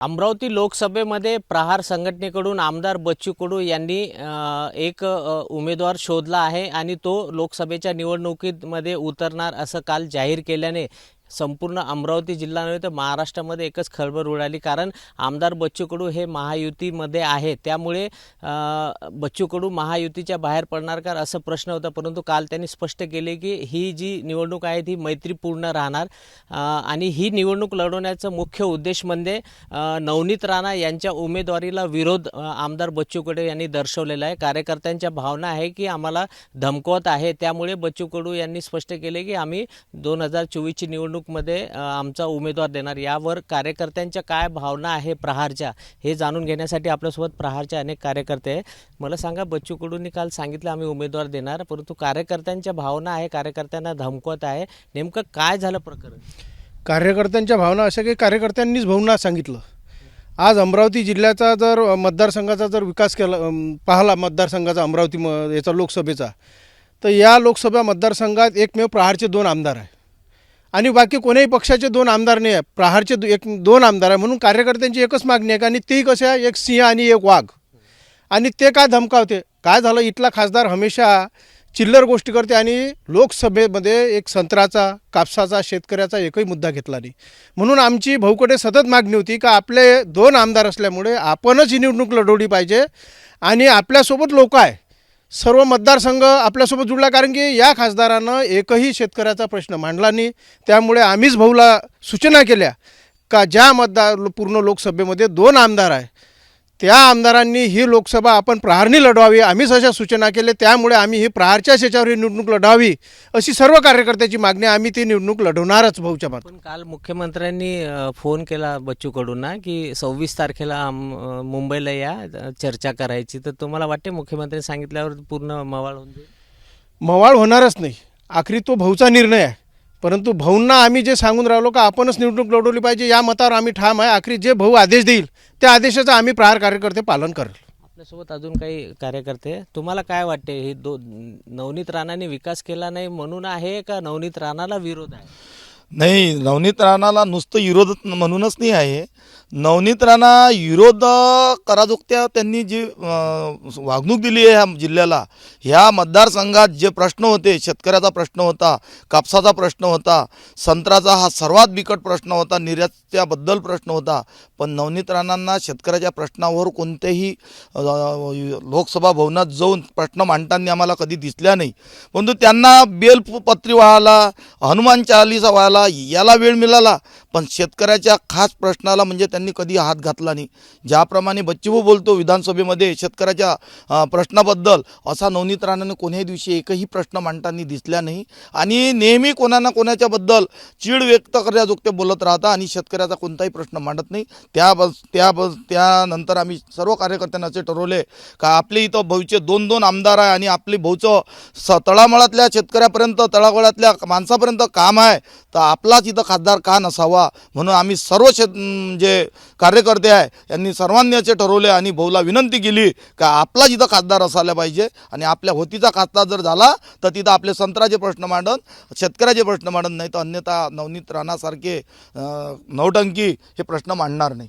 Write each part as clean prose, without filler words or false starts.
अमरावती लोकसभेमध्ये प्रहार संघटनेकडून आमदार बच्चू कडू यांनी एक उमेदवार शोधला आहे आणि तो लोकसभेच्या निवडणुकीमध्ये उतरणार असं काल जाहीर केल्याने संपूर्ण अमरावती जिल्हा नव्हे तर महाराष्ट्रामध्ये एकच खळबळ उडाली। कारण आमदार बच्चू कडू हे महायुतीमध्ये आहे, त्यामुळे बच्चू कडू महायुतीच्या बाहेर पडणार का असं प्रश्न होता। परंतु काल त्यांनी स्पष्ट केले की ही जी निवडणूक आहे ती मैत्रीपूर्ण राहणार आणि ही निवडणूक लढवण्याचा मुख्य उद्देश म्हणजे नवनीत राणा यांच्या उमेदवारीला विरोध आमदार बच्चू कडू यांनी दर्शवलेला आहे। कार्यकर्त्यांच्या भावना आहे की आम्हाला धमकवत आहे, त्यामुळे बच्चू कडू यांनी स्पष्ट केले की आम्ही 2024 ची निवडणूक मध्ये आमचा उमेदवार देणार। यावर कार्यकर्त्यांच्या काय भावना आहे प्रहारच्या हे जाणून घेण्यासाठी आपल्यासोबत प्रहारचे अनेक कार्यकर्ते आहे। मला सांगा, बच्चू कडूंनी काल सांगितलं आम्ही उमेदवार देणार, परंतु कार्यकर्त्यांच्या भावना आहे, कार्यकर्त्यांना धमकवत आहे, नेमकं काय झालं प्रकरण? कार्यकर्त्यांच्या भावना अशा की कार्यकर्त्यांनीच भावना सांगितलं। आज अमरावती जिल्ह्याचा जर मतदारसंघाचा जर विकास केला पाहिला, मतदारसंघाचा अमरावती याचा लोकसभेचा, तर या लोकसभा मतदारसंघात एकमेव प्रहारचे 2 आमदार आहे आणि बाकी कोणत्याही पक्षाचे 2 आमदार नाही आहे, प्रहारचे 2 आमदार आहे। म्हणून कार्यकर्त्यांची एकच मागणी आहे आणि ती कशी आहे, एक सिंह आणि एक वाघ, आणि ते काय धमकावते। काय झालं, इथला खासदार हमेशा चिल्लर गोष्टी करते आणि लोकसभेमध्ये एक संत्र्याचा, कापसाचा, शेतकऱ्याचा एकही मुद्दा घेतला नाही। म्हणून आमची भाऊकडे सतत मागणी होती का आपले 2 आमदार असल्यामुळे आपणच ही निवडणूक लढवली पाहिजे आणि आपल्यासोबत लोक आहे, सर्व मतदारसंघ आपल्यासोबत जुळला। कारण की या खासदारानं एकही शेतकऱ्याचा प्रश्न मांडला नाही, त्यामुळे आम्हीच भाऊला सूचना केल्या का ज्या पूर्ण लोकसभेमध्ये 2 आमदार आहे त्या आमदारांनी ही लोकसभा आपण प्रहारनी लढवावी, आम्हीच अशा सूचना केल्या। त्यामुळे आम्ही ही प्रहारच्याच याच्यावर ही निवडणूक लढवावी अशी सर्व कार्यकर्त्याची मागणी, आम्ही ती निवडणूक लढवणारच भाऊच्या मागे। पण काल मुख्यमंत्र्यांनी फोन केला बच्चू कडूंना की 26 तारखेला मुंबईला या, चर्चा करायची, तर तुम्हाला वाटते मुख्यमंत्री सांगितल्यावर पूर्ण मवाळ होऊन जाईल? मवाळ होणारच नाही, आखरी तो भाऊचा निर्णय आहे। परंतु भाऊंना आम्ही जे सांगून राहिलो का आपणच निवडणूक लढवली पाहिजे या मतावर आम्ही ठाम आहे। आखरी जे भाऊ आदेश देईल त्या आदेशाचं आम्ही प्रहार कार्यकर्ते पालन करेल। आपल्यासोबत अजून काही कार्यकर्ते, तुम्हाला काय वाटते, हे नवनीत राणाने विकास केला नाही म्हणून आहे का नवनीत राणाला विरोध आहे? नाही, नवनीत राणाला नुसतं विरोध म्हणूनच नाही आहे। नवनीत राणा विरोध कराजोगत्या त्यांनी जी वागणूक दिली आहे ह्या जिल्ह्याला, ह्या मतदारसंघात जे प्रश्न होते, शेतकऱ्याचा प्रश्न होता, कापसाचा प्रश्न होता, संत्र्याचा हा सर्वात बिकट प्रश्न होता, निर्यातीबद्दल प्रश्न होता, पण नवनीत राणांना शेतकऱ्याच्या प्रश्नावर कोणत्याही लोकसभा भवनात जाऊन प्रश्न मांडताना आम्हाला कधी दिसल्या नाही। परंतु त्यांना बेलपत्री व्हायला, हनुमान चालीसा व्हायला याला वेळ मिळाला, पण शेतकऱ्याच्या खास प्रश्नाला म्हणजे त्यांनी कधी हात घातला नाही। ज्याप्रमाणे बच्चूभाऊ बोलतो विधानसभेमध्ये शेतकऱ्याच्या प्रश्नाबद्दल, असा नवनीत राणाने कोण्याही दिवशी एकही प्रश्न मांडताना दिसल्या नाही आणि नेहमी कोणा ना कोणाच्याबद्दल चीड व्यक्त करण्याजोगते बोलत राहता आणि शेतकऱ्याचा कोणताही प्रश्न मांडत नाही। त्यानंतर आम्ही सर्व कार्यकर्त्यांना असे ठरवले का आपले इथं भाऊचे 2 आमदार आहे आणि आपले भाऊचं तळामळातल्या शेतकऱ्यापर्यंत, तळागाळातल्या माणसापर्यंत काम आहे, तर आपलाच इथं खासदार का नसावा। म्हणून आम्ही सर्व जे कार्यकर्ते आहे यांनी सर्वांनी असे ठरवले आणि भाऊला विनंती केली का आपलाच इथं खासदार असायला पाहिजे आणि आपल्या होतीचा खासदार जर झाला तर तिथं आपले संत्र्याचे प्रश्न मांडन, शेतकऱ्याचे प्रश्न मांडन, नाही तर अन्यथा नवनीत राणासारखे नौटंकी हे प्रश्न मांडणार नाही।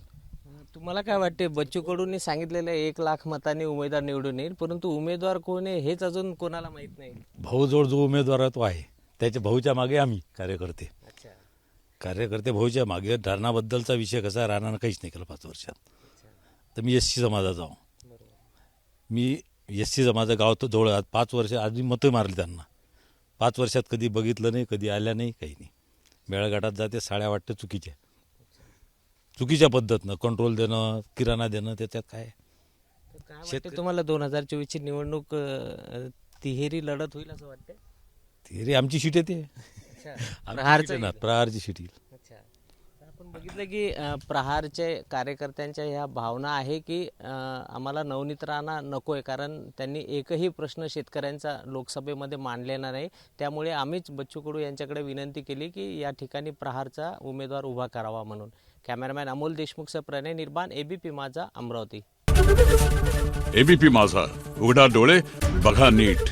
तुम्हाला काय वाटते, बच्चू कडूंनी सांगितलेलं 1 लाख मतांनी उमेदवार निवडून येईल, परंतु उमेदवार कोण आहे हेच अजून कोणाला माहीत नाही? भाऊजवळ जो उमेदवार आहे तो आहे, त्याच्या भाऊच्या मागे आम्ही कार्यकर्ते भाऊच्या मागे। धरणाबद्दलचा विषय कसा, राणानं काहीच नाही केलं 5 वर्षात। तर मी SC समाजाचा आहो, मी SC समाजा गाव तो जवळ 5 वर्ष आधी मतं मारली त्यांना, 5 वर्षात कधी बघितलं नाही, कधी आल्या नाही, काही नाही। मेळघाटात जाते, साड्या वाटतं चुकीच्या पद्धतीनं कंट्रोल देणं, किराणा देणं, त्याच्यात काय तुम्हाला 2024 ची निवडणूक तिहेरी लढत होईल असं वाटतं? तिहेरी आमची सीट येते, प्रहारची सीट येईल। आपण बघितलं की प्रहारचे कार्यकर्त्यांच्या ह्या भावना आहे की आम्हाला नवनीत राणा नको आहे, कारण त्यांनी एकही प्रश्न शेतकऱ्यांचा लोकसभेमध्ये मांडलेला नाही, त्यामुळे आम्हीच बच्चू कडू यांच्याकडे विनंती केली की या ठिकाणी प्रहारचा उमेदवार उभा करावा म्हणून। कॅमेरामॅन अमोल देशमुखसह प्रणय निर्बाण, ABP माझा, अमरावती। ABP माझा, उघडा डोळे बघा नीट।